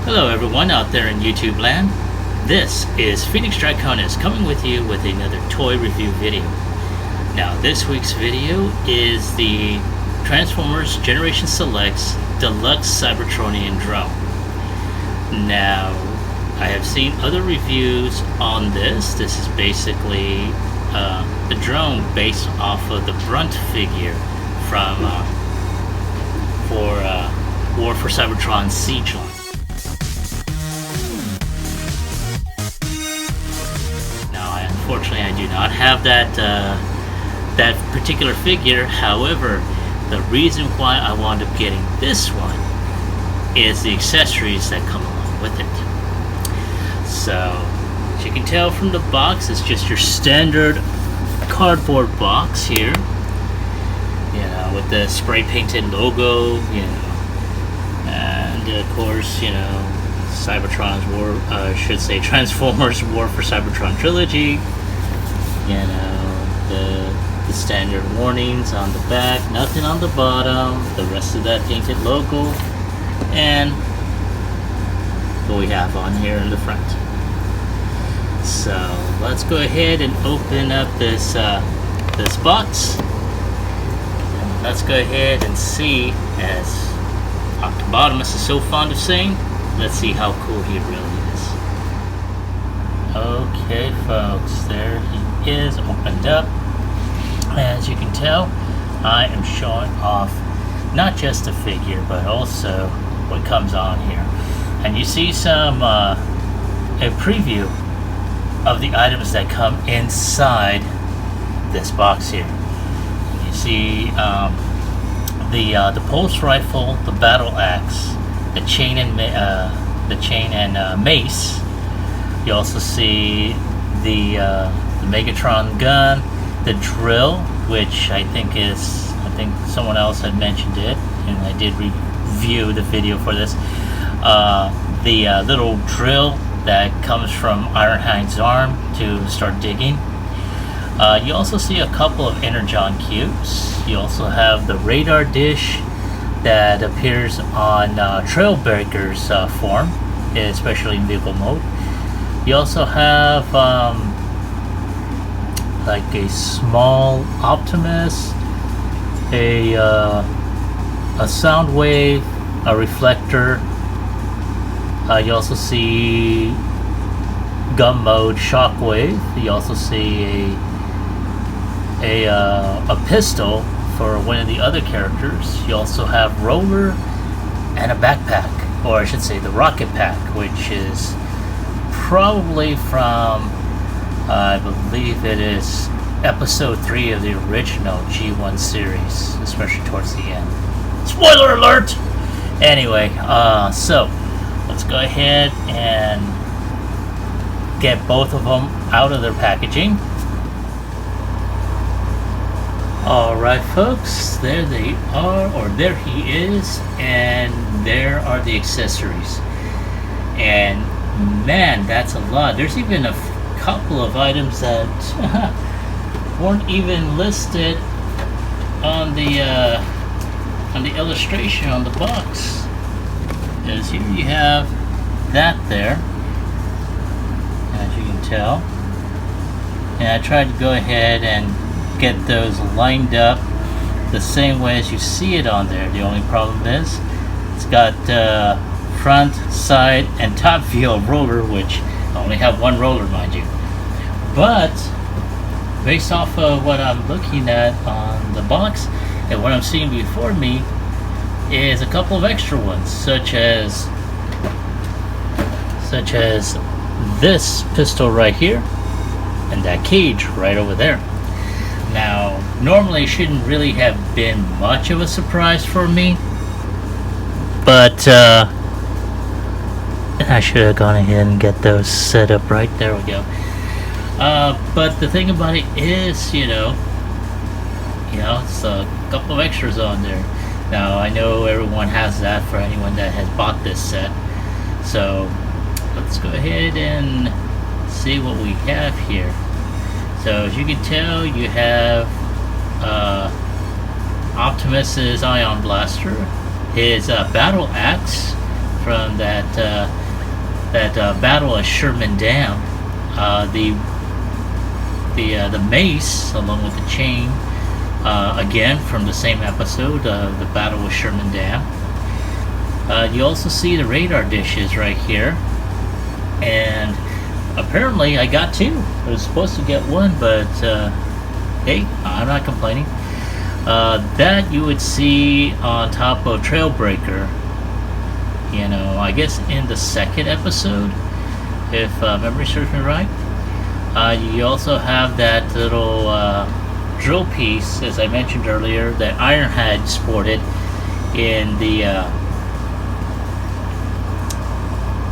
Hello everyone out there in YouTube land. This is FEDEX Draconis coming with you with another toy review video. Now this week's video is the Transformers Generation Selects Deluxe Cybertronian drone. Now I have seen other reviews on this. This is basically the drone based off of the Brunt figure from War for Cybertron Siege line. Unfortunately, I do not have that particular figure. However, the reason why I wound up getting this one is the accessories that come along with it. So, as you can tell from the box, it's just your standard cardboard box here. You know, with the spray painted logo. You know, and of course, you know, Cybertron's Transformers War for Cybertron trilogy. You know, the standard warnings on the back, nothing on the bottom, the rest of that painted logo, and what we have on here in the front. So let's go ahead and open up this this box. And let's go ahead and see, as Octobotamus is so fond of saying, let's see how cool he really is. Okay, folks, there he is, opened up. As you can tell, I am showing off not just the figure, but also what comes on here. And you see some a preview of the items that come inside this box here. You see the pulse rifle, the battle axe, the chain and mace. You also see the Megatron gun, the drill, which I think someone else had mentioned it, and I did review the video for this. The little drill that comes from Ironhide's arm to start digging. You also see a couple of Energon cubes. You also have the radar dish that appears on Trailbreaker's form, especially in vehicle mode. You also have like a small Optimus, a sound wave, a reflector. You also see gun mode Shockwave. You also see a pistol for one of the other characters. You also have Roller and a backpack, or I should say the rocket pack, which is probably from I believe it is episode 3 of the original G1 series, especially towards the end. Spoiler alert! Anyway, so let's go ahead and get both of them out of their packaging. Alright folks, there they are, or there he is, and there are the accessories. And man, that's a lot. There's even a couple of items that weren't even listed on the illustration on the box. As here you have that there, as you can tell. And I tried to go ahead and get those lined up the same way as you see it on there. The only problem is it's got front, side, and top view of roller, which I only have one roller, mind you. But based off of what I'm looking at on the box and what I'm seeing before me is a couple of extra ones, such as this pistol right here and that cage right over there. Now, normally it shouldn't really have been much of a surprise for me, but I should have gone ahead and get those set up right. There we go. But the thing about it is, you know, it's a couple of extras on there. Now, I know everyone has that for anyone that has bought this set. So, let's go ahead and see what we have here. So, as you can tell, you have Optimus's Ion Blaster, his battle axe from that battle at Sherman Dam. The mace along with the chain, again from the same episode, the battle with Sherman Dam. You also see the radar dishes right here, and apparently I got two. I was supposed to get one, but hey, I'm not complaining. That you would see on top of Trailbreaker, you know, I guess in the second episode, if memory serves me right. You also have that little drill piece, as I mentioned earlier, that Ironhide sported in the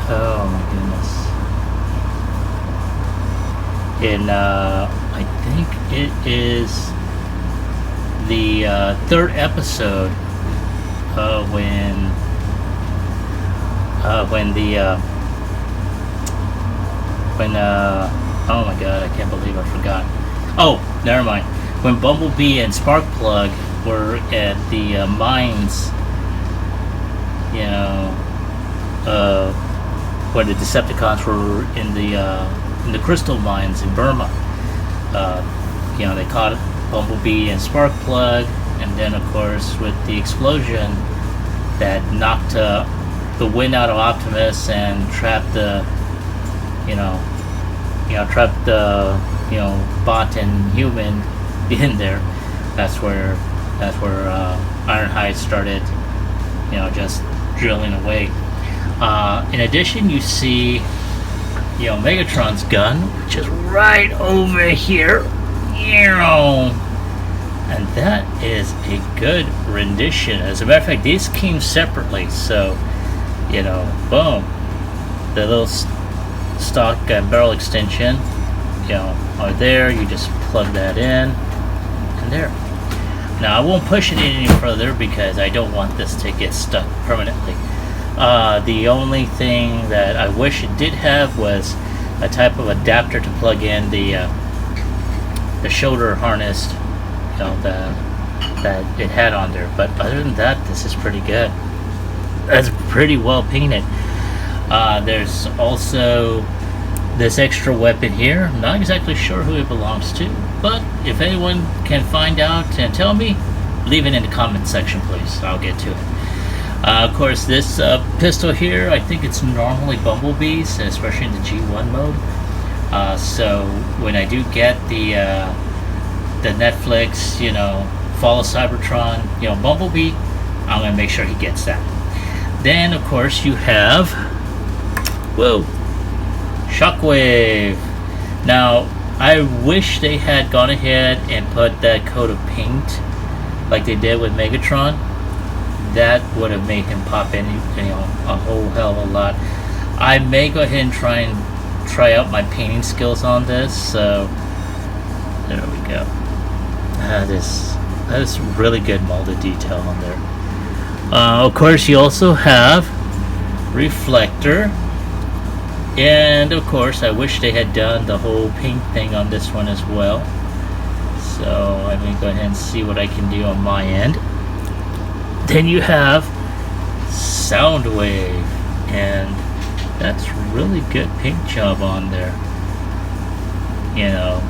oh my goodness, in I think it is the third episode, when oh my god, I can't believe I forgot. Oh, never mind. When Bumblebee and Sparkplug were at the mines, you know, when the Decepticons were in the crystal mines in Burma, you know, they caught Bumblebee and Sparkplug, and then of course with the explosion that knocked the wind out of Optimus and trapped the bot and human in there. That's where Ironhide started, you know, just drilling away. In addition, you see, you know, Megatron's gun, which is right over here, and that is a good rendition. As a matter of fact, these came separately, so, you know, boom, the little stock and barrel extension, you know, are there. You just plug that in, and there. Now I won't push it any further because I don't want this to get stuck permanently. The only thing that I wish it did have was a type of adapter to plug in the shoulder harness, you know, that it had on there. But other than that, this is pretty good. That's pretty well painted. There's also this extra weapon here. I'm not exactly sure who it belongs to, but if anyone can find out and tell me, leave it in the comment section, please. I'll get to it. Of course, this pistol here, I think it's normally Bumblebee's, especially in the G1 mode. So when I do get the Netflix, you know, Fall of Cybertron, you know, Bumblebee, I'm gonna make sure he gets that. Then, of course, you have, whoa, Shockwave. Now, I wish they had gone ahead and put that coat of paint like they did with Megatron. That would have made him pop in, you know, a whole hell of a lot. I may go ahead and try out my painting skills on this. So there we go. That is really good molded detail on there. Of course, you also have Reflector, and of course, I wish they had done the whole paint thing on this one as well. So let me go ahead and see what I can do on my end. Then you have Soundwave, and that's really good paint job on there. You know,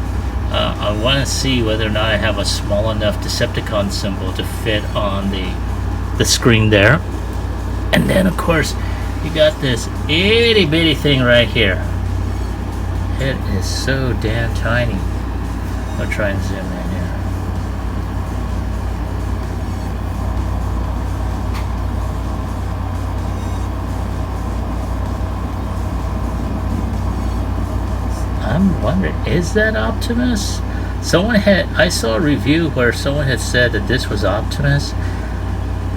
I want to see whether or not I have a small enough Decepticon symbol to fit on the screen there. And then of course you got this itty bitty thing right here. It is so damn tiny. I'll try and zoom in here. I'm wondering, is that Optimus? I saw a review where someone had said that this was Optimus.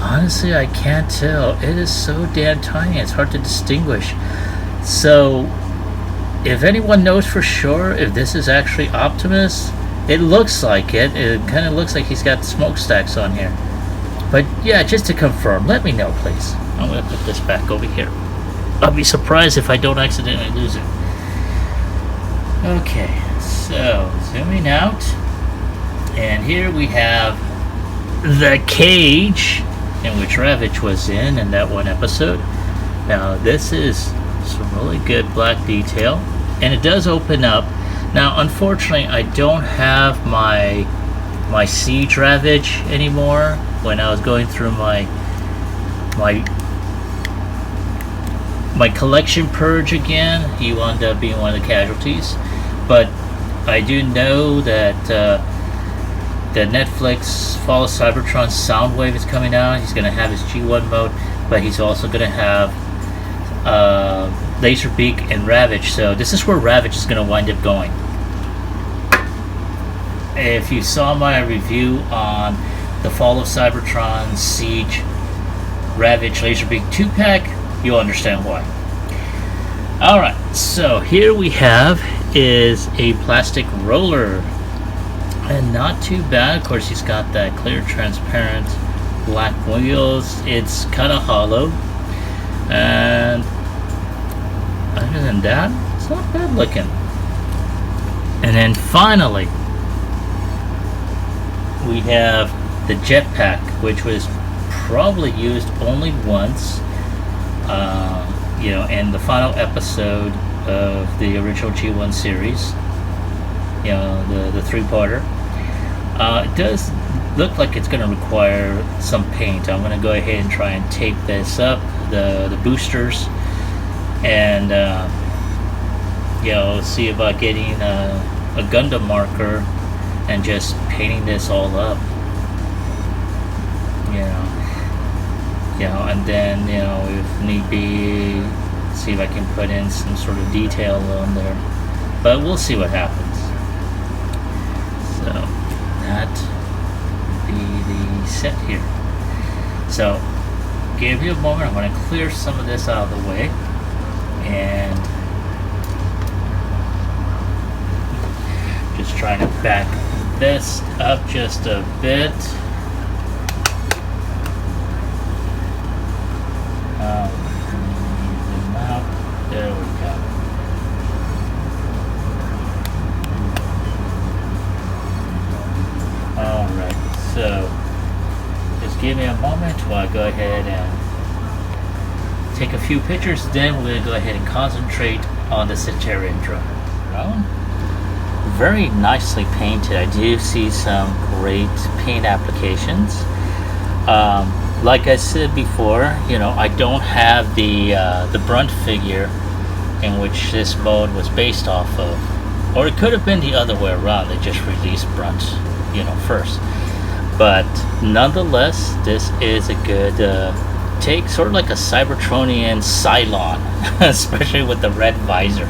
Honestly, I can't tell. It is so damn tiny, it's hard to distinguish. So, if anyone knows for sure if this is actually Optimus, it looks like it. It kind of looks like he's got smokestacks on here. But yeah, just to confirm, let me know, please. I'm going to put this back over here. I'll be surprised if I don't accidentally lose it. Okay, so zooming out, and here we have the cage in which Ravage was in that one episode. Now this is Some really good black detail, and it does open up. Now, unfortunately, I don't have my Siege Ravage anymore. When I was going through my collection purge again, he wound up being one of the casualties. But I do know that the Netflix Fall of Cybertron Soundwave is coming out. He's going to have his G1 mode, but he's also going to have Laserbeak and Ravage. So this is where Ravage is going to wind up going. If you saw my review on the Fall of Cybertron Siege Ravage Laserbeak 2-pack, you'll understand why. Alright, so here we have is a plastic roller, and not too bad. Of course, he's got that clear transparent black wheels. It's kind of hollow, and other than that, it's not bad looking. And then finally we have the jetpack, which was probably used only once, in the final episode of the original G1 series, the three-parter. It does look like it's going to require some paint. I'm going to go ahead and try and tape this up, the boosters, and see about getting a Gundam marker and just painting this all up. And then, if need be, see if I can put in some sort of detail on there. But we'll see what happens. So, that would be the set here. So, give you a moment. I'm going to clear some of this out of the way. And just trying to back this up just a bit. Zoom out. There we go. Alright, so just give me a moment while I go ahead and take a few pictures. Then we're going to go ahead and concentrate on the Centurion drone. Very nicely painted. I do see some great paint applications. Like I said before, I don't have the Brunt figure in which this mode was based off of, or it could have been the other way around. They just released Brunt, first. But nonetheless, this is a good take, sort of like a Cybertronian Cylon, especially with the red visor.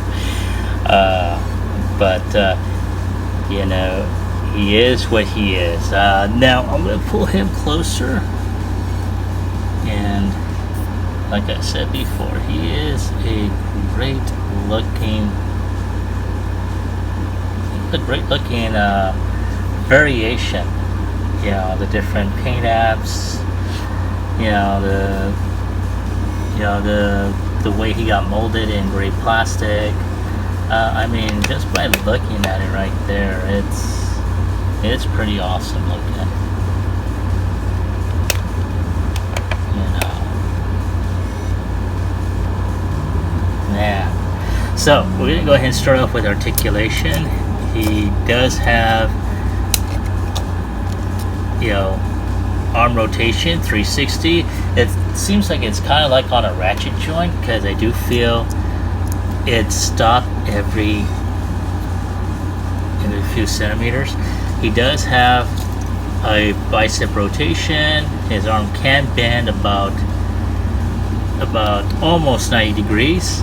But he is what he is. Now I'm going to pull him closer. And like I said before, he is a great looking variation. The different paint apps, the way he got molded in gray plastic. Just by looking at it right there, it's pretty awesome looking. Yeah. So we're gonna go ahead and start off with articulation. He does have, arm rotation 360. It seems like it's kind of like on a ratchet joint, because I do feel it stopped every few centimeters. He does have a bicep rotation. His arm can bend about almost 90 degrees.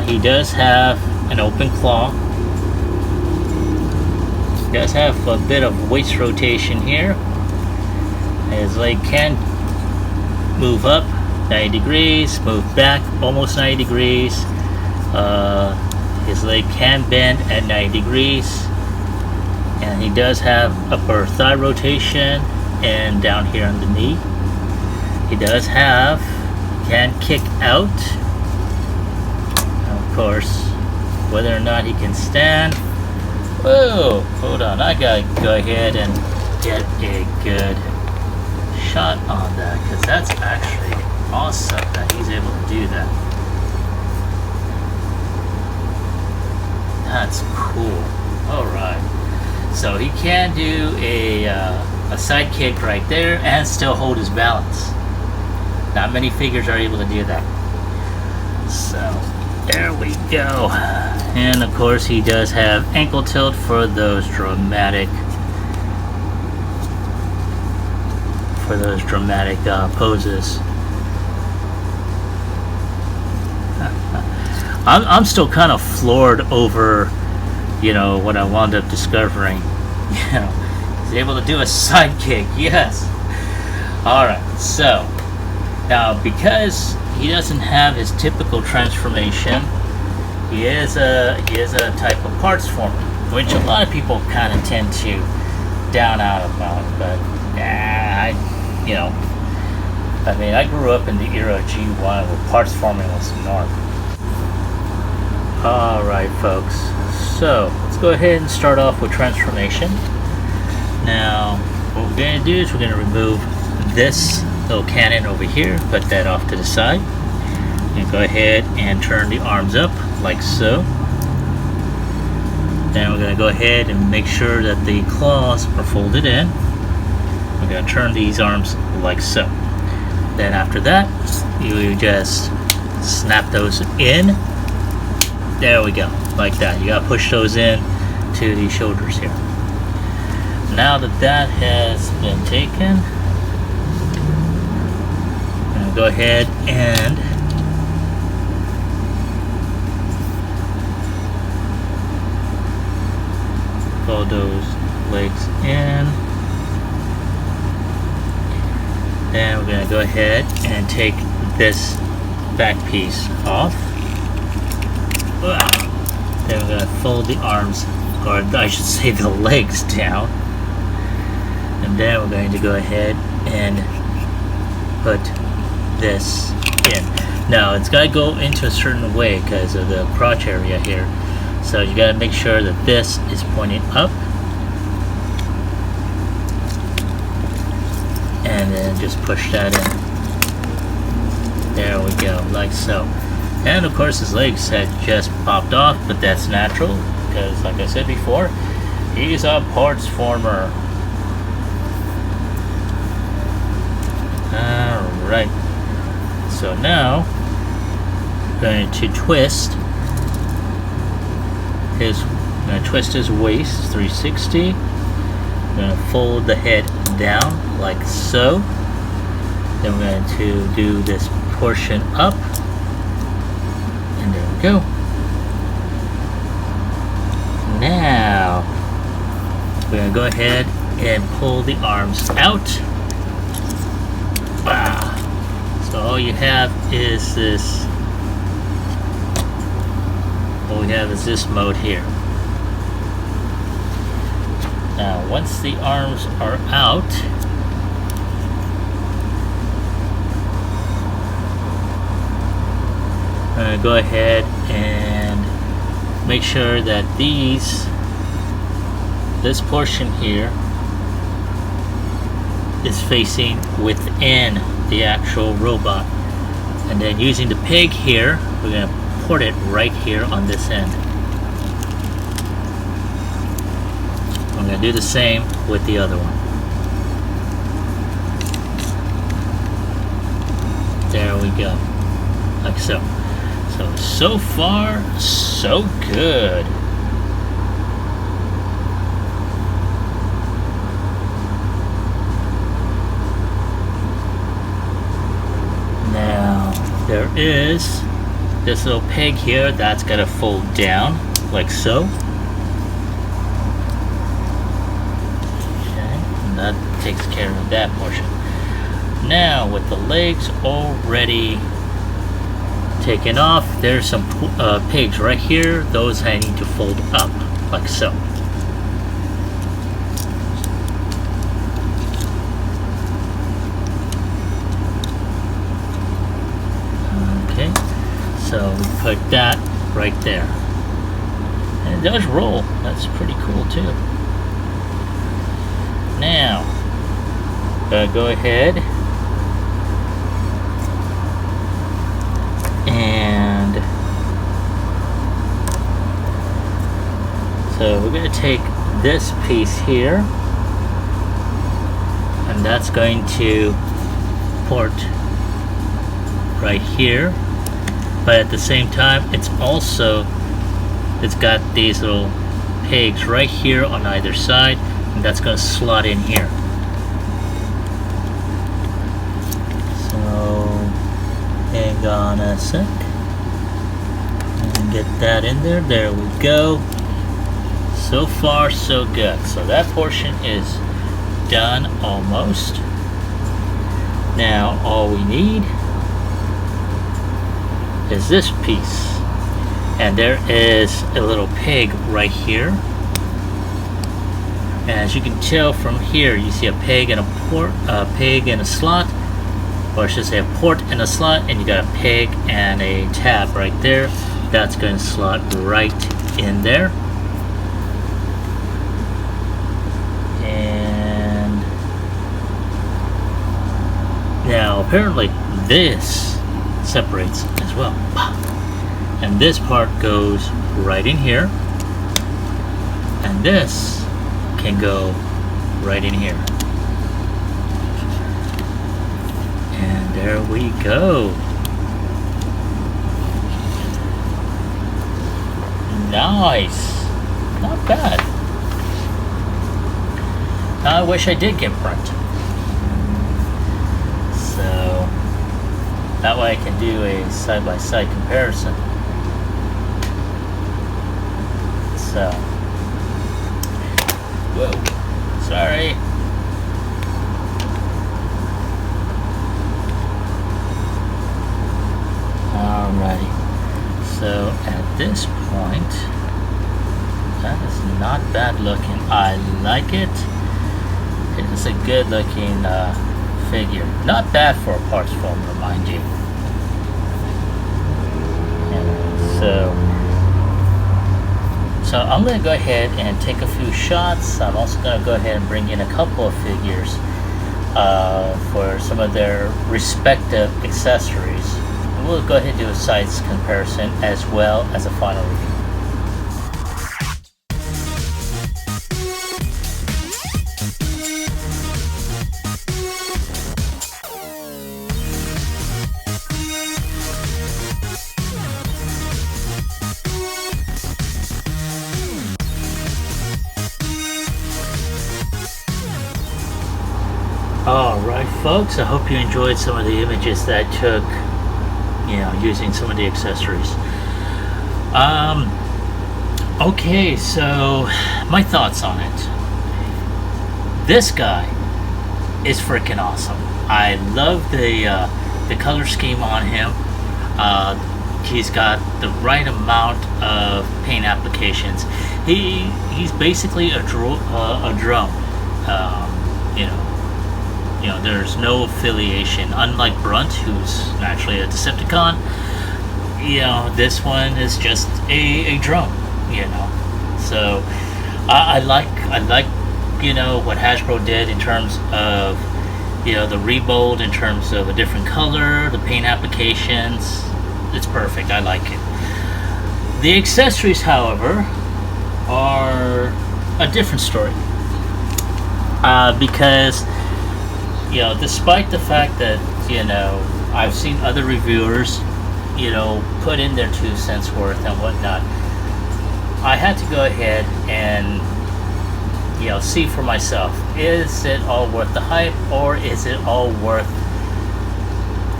He does have an open claw. He does have a bit of waist rotation here. His leg can move up 90 degrees, move back almost 90 degrees. His leg can bend at 90 degrees. And he does have upper thigh rotation and down here on the knee. He does have, can kick out. Of course, whether or not he can stand. Whoa, hold on, I gotta go ahead and get a good shot on that, because that's actually awesome that he's able to do that. That's cool. Alright. So he can do a side kick right there and still hold his balance. Not many figures are able to do that. So there we go. And of course he does have ankle tilt for those dramatic poses. I'm still kind of floored over, what I wound up discovering. He's able to do a side kick. Yes. All right. So now, because he doesn't have his typical transformation, he is a type of parts former, which a lot of people kind of tend to down out about. But I grew up in the era of G1 where parts forming was the norm. Alright folks, so let's go ahead and start off with transformation. Now what we're going to do is we're going to remove this little cannon over here, put that off to the side, and go ahead and turn the arms up like so. Then we're going to go ahead and make sure that the claws are folded in. We're going to turn these arms like so. Then after that, you just snap those in. There we go, like that. You gotta push those in to the shoulders here. Now that that has been taken, I'm gonna go ahead and fold those legs in. Then we're gonna go ahead and take this back piece off. Then we're going to fold the arms, or I should say the legs, down. And then we're going to go ahead and put this in. Now it's got to go into a certain way because of the crotch area here. So you got to make sure that this is pointing up. And then just push that in. There we go, like so. And of course his legs had just popped off, but that's natural because, like I said before, he's a parts former. Alright, so now I'm going to twist his waist 360. I'm going to fold the head down like so. Then we're going to do this portion up. And there we go. Now we're going to go ahead and pull the arms out. Wow. So all you have is this. All we have is this mode here. Now once the arms are out, I'm going to go ahead and make sure that this portion here is facing within the actual robot. And then using the peg here, we're going to port it right here on this end. I'm going to do the same with the other one. There we go. Like so. So far, so good. Now, there is this little peg here that's got to fold down, like so. Okay, and that takes care of that portion. Now, with the legs already taken off, there's some pegs right here. Those I need to fold up like so. Okay, so we put that right there, and it does roll. That's pretty cool too. Now go ahead and So we're going to take this piece here, and that's going to port right here, but at the same time it's got these little pegs right here on either side, and that's going to slot in here. So hang on a sec and get that in there. There we go. So far so good. So that portion is done almost. Now all we need is this piece, and there is a little peg right here. And as you can tell from here, you see a peg and a peg and a slot, or I should say a port and a slot, and you got a peg and a tab right there. That's going to slot right in there. And now apparently this separates as well, and this part goes right in here, and this can go right in here, and there we go. Nice, not bad. Now I wish I did get print, so that way I can do a side-by-side comparison. So, whoa, sorry. Alrighty, so at this point, that is not bad looking. I like it. It's a good looking figure. Not bad for a parts formula, mind you. And so I'm going to go ahead and take a few shots. I'm also going to go ahead and bring in a couple of figures for some of their respective accessories. And we'll go ahead and do a size comparison as well as a final review. Alright folks, I hope you enjoyed some of the images that I took, using some of the accessories. Okay, so my thoughts on it. This guy is freaking awesome. I love the color scheme on him. He's got the right amount of paint applications. He's basically a drone. There's no affiliation. Unlike Brunt, who's naturally a Decepticon, this one is just a drone. So I like what Hasbro did in terms of the rebold, in terms of a different color, the paint applications. It's perfect. I like it. The accessories, however, are a different story, because despite the fact that I've seen other reviewers put in their 2 cents worth and whatnot, I had to go ahead and see for myself, is it all worth the hype, or is it all worth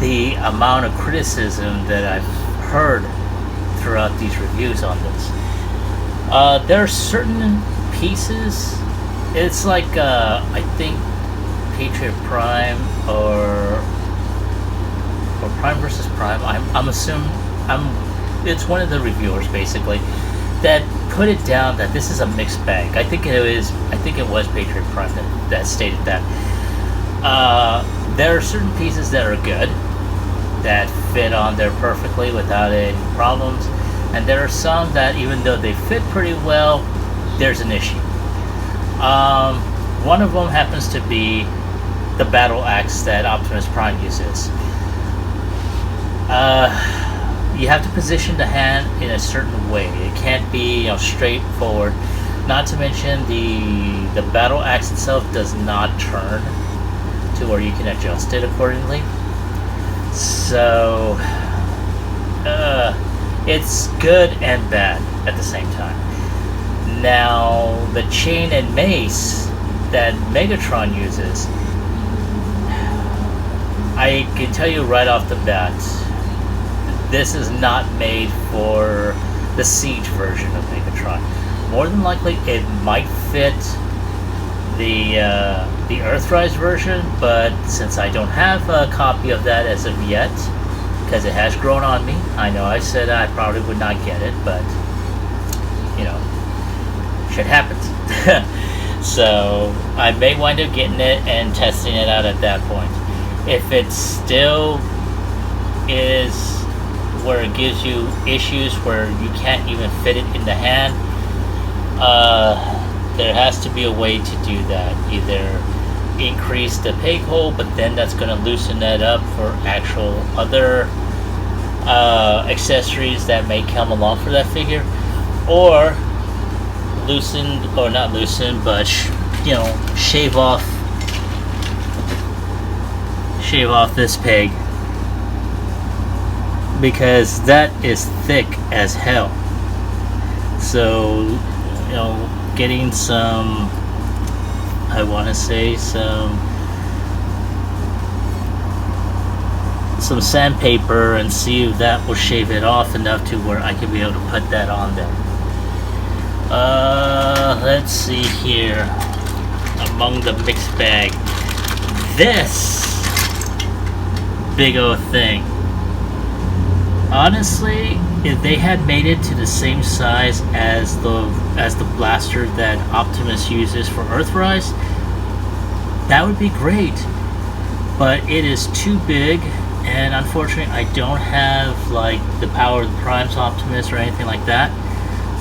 the amount of criticism that I've heard throughout these reviews on this. There are certain pieces, it's like I think Patriot Prime or Prime versus Prime, I'm assuming, it's one of the reviewers basically that put it down that this is a mixed bag. I think it was Patriot Prime that stated that. There are certain pieces that are good, that fit on there perfectly without any problems, and there are some that, even though they fit pretty well, there's an issue. One of them happens to be the battle axe that Optimus Prime uses. You have to position the hand in a certain way. It can't be straightforward. Not to mention the battle axe itself does not turn to where you can adjust it accordingly. So it's good and bad at the same time. Now the chain and mace that Megatron uses, I can tell you right off the bat, this is not made for the Siege version of Megatron. More than likely, it might fit the Earthrise version, but since I don't have a copy of that as of yet, because it has grown on me, I know I said I probably would not get it, but you know, shit happens. So I may wind up getting it and testing it out at that point. If it still is where it gives you issues where you can't even fit it in the hand, there has to be a way to do that. Either increase the peg hole, but then that's going to loosen that up for actual other accessories that may come along for that figure, or loosen, or not loosen, but shave off this peg, because that is thick as hell. So getting some, I want to say some sandpaper and see if that will shave it off enough to where I can be able to put that on there. Let's see here. Among the mixed bag, this big old thing. Honestly, if they had made it to the same size as the blaster that Optimus uses for Earthrise, that would be great. But it is too big, and unfortunately I don't have like the power of the Prime's Optimus or anything like that,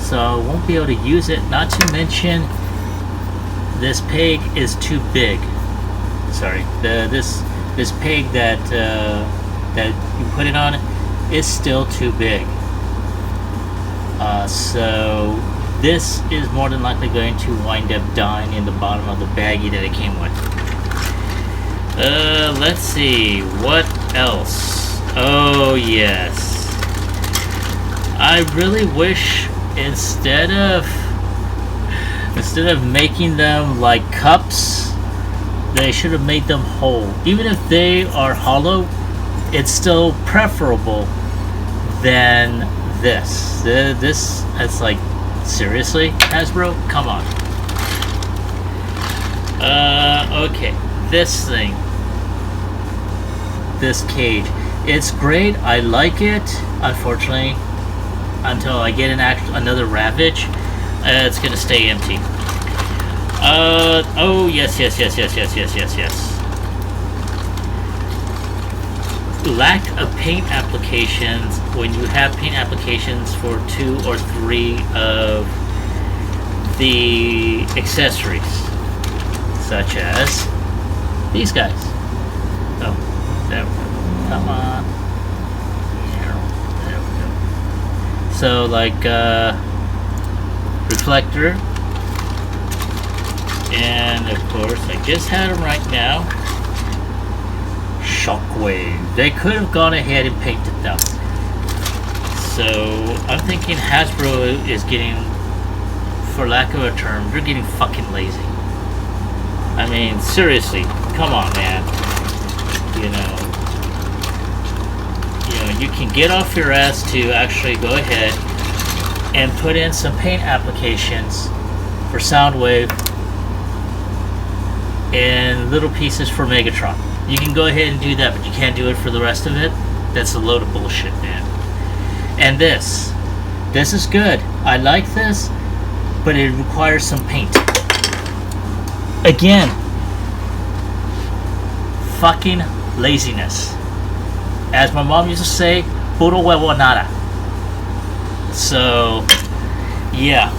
so I won't be able to use it. Not to mention, this peg is too big. Sorry, this peg that you put it on is still too big. So this is more than likely going to wind up dying in the bottom of the baggie that it came with. Let's see, what else? Oh yes, I really wish instead of making them like cups, they should have made them whole. Even if they are hollow, it's still preferable than this. It's like, seriously, Hasbro? Come on. Okay, this thing. This cage. It's great, I like it. Unfortunately, until I get another Ravage, it's gonna stay empty. Oh, yes. Lack of paint applications. When you have paint applications for 2 or 3 of the accessories, such as these guys. Oh, there we go. Come on. There we go. So, like, reflector, and of course, I just had them right now. Shockwave. They could have gone ahead and painted them. So I'm thinking Hasbro is getting, for lack of a term, they're getting fucking lazy. I mean, seriously, come on, man. You can get off your ass to actually go ahead and put in some paint applications for Soundwave and little pieces for Megatron. You can go ahead and do that, but you can't do it for the rest of it. That's a load of bullshit, man. And this is good. I like this, but it requires some paint. Again, fucking laziness. As my mom used to say, puro huevo nada. So, yeah,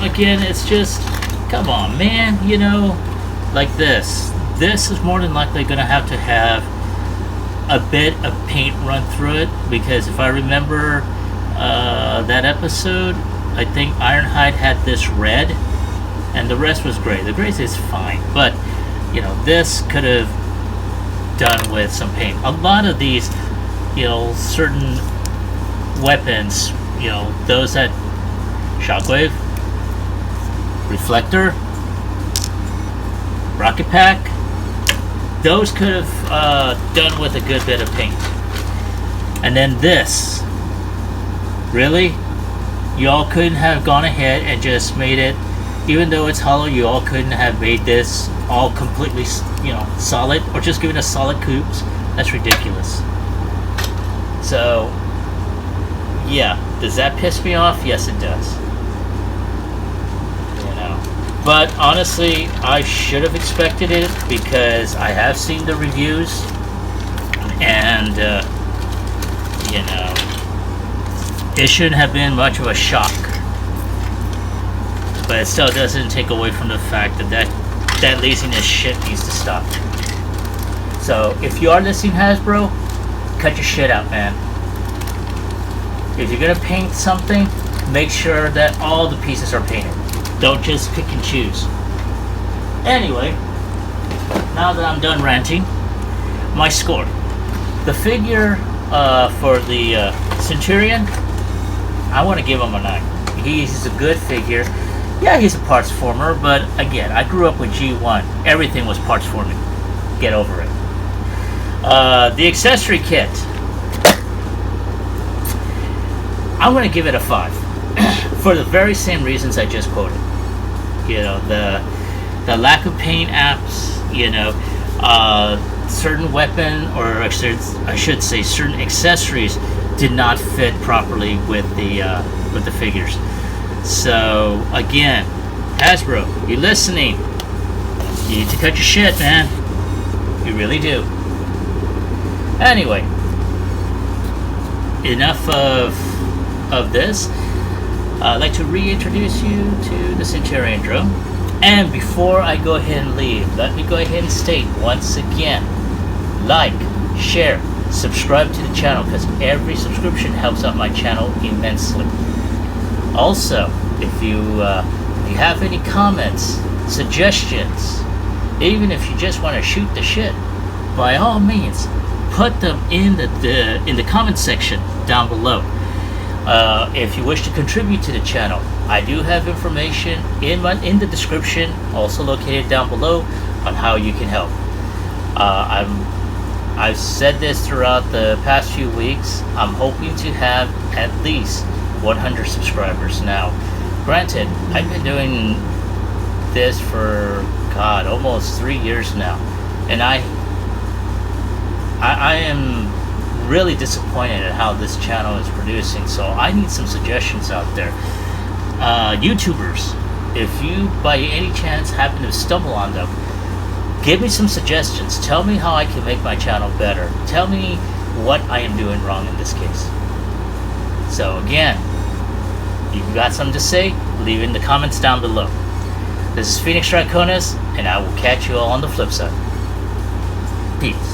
again, it's just, come on, man, like this. This is more than likely going to have a bit of paint run through it, because if I remember, that episode, I think Ironhide had this red, and the rest was gray. The gray is fine, but this could have done with some paint. A lot of these, certain weapons, those that shockwave, reflector, rocket pack, those could have done with a good bit of paint. And then this, really, y'all couldn't have gone ahead and just made it, even though it's hollow, you all couldn't have made this all completely, solid, or just given us solid coops. That's ridiculous. So, yeah, does that piss me off? Yes, it does. But honestly, I should have expected it because I have seen the reviews, and it shouldn't have been much of a shock. But it still doesn't take away from the fact that laziness shit needs to stop. So if you are listening, Hasbro, cut your shit out, man. If you're gonna paint something, make sure that all the pieces are painted. Don't just pick and choose. Anyway, now that I'm done ranting, my score. The figure for the Centurion, I want to give him a 9. He's a good figure. Yeah, he's a parts former, but again, I grew up with G1. Everything was parts forming. Get over it. The accessory kit, I'm going to give it a 5 for the very same reasons I just quoted. The lack of paint apps, certain weapon, or I should say certain accessories did not fit properly with the figures. So again, Hasbro, you listening? You need to cut your shit, man. You really do. Anyway, enough of this. I'd like to reintroduce you to the Centurion drone. And before I go ahead and leave, let me go ahead and state once again, like, share, subscribe to the channel, because every subscription helps out my channel immensely. Also, if you have any comments, suggestions, even if you just want to shoot the shit, by all means, put them in the comment section down below. If you wish to contribute to the channel, I do have information in the description, also located down below, on how you can help. I've said this throughout the past few weeks. I'm hoping to have at least 100 subscribers now. Granted, I've been doing this for almost 3 years now, and I am really disappointed at how this channel is producing, so I need some suggestions out there. YouTubers, if you by any chance happen to stumble on them, give me some suggestions. Tell me how I can make my channel better. Tell me what I am doing wrong in this case. So again, if you've got something to say, leave it in the comments down below. This is Phoenix Draconis, and I will catch you all on the flip side. Peace.